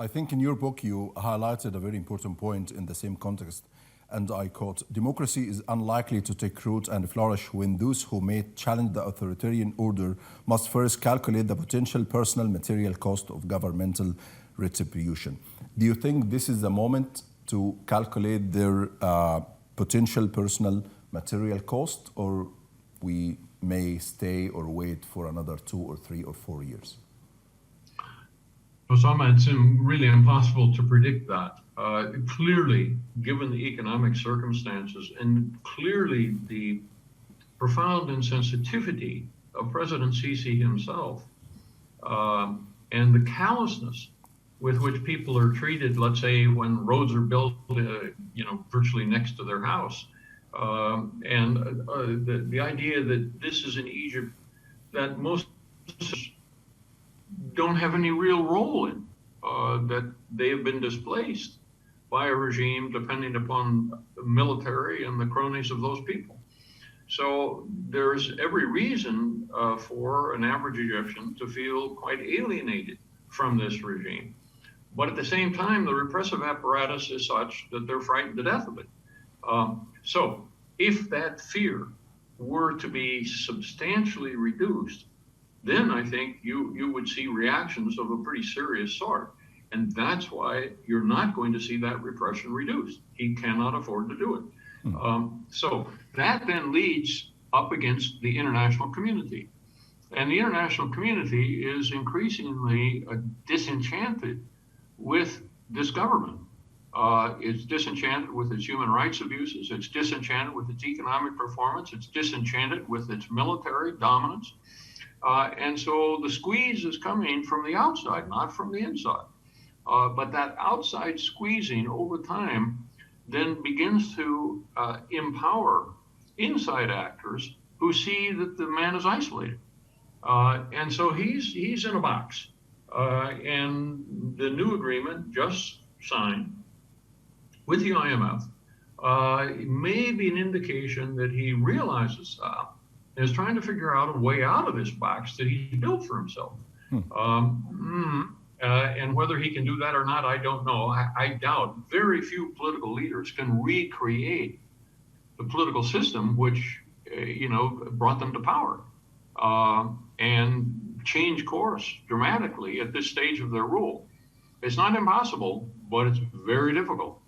I think in your book you highlighted a very important point in the same context, and I quote, "Democracy is unlikely to take root and flourish when those who may challenge the authoritarian order must first calculate the potential personal material cost of governmental retribution." Do you think this is the moment to calculate their potential personal material cost, or we may stay or wait for another 2 or 3 or 4 years? Osama, it's really impossible to predict that. Clearly, given the economic circumstances and clearly the profound insensitivity of President Sisi himself, and the callousness with which people are treated, let's say when roads are built, virtually next to their house, and the idea that this is in Egypt that most don't have any real role in, that they have been displaced by a regime depending upon the military and the cronies of those people. So there's every reason for an average Egyptian to feel quite alienated from this regime. But at the same time, the repressive apparatus is such that they're frightened to death of it. So if that fear were to be substantially reduced, then I think you would see reactions of a pretty serious sort. And that's why you're not going to see that repression reduced. He cannot afford to do it. So that then leads up against the international community. And the international community is increasingly disenchanted with this government. It's disenchanted with its human rights abuses. It's disenchanted with its economic performance. It's disenchanted with its military dominance. And so the squeeze is coming from the outside, not from the inside. But that outside squeezing over time then begins to empower inside actors who see that the man is isolated. And so he's in a box. And the new agreement just signed with the IMF may be an indication that he realizes that and is trying to figure out a way out of this box that he built for himself. And whether he can do that or not, I don't know. I doubt. Very few political leaders can recreate the political system which, brought them to power and change course dramatically at this stage of their rule. It's not impossible, but it's very difficult.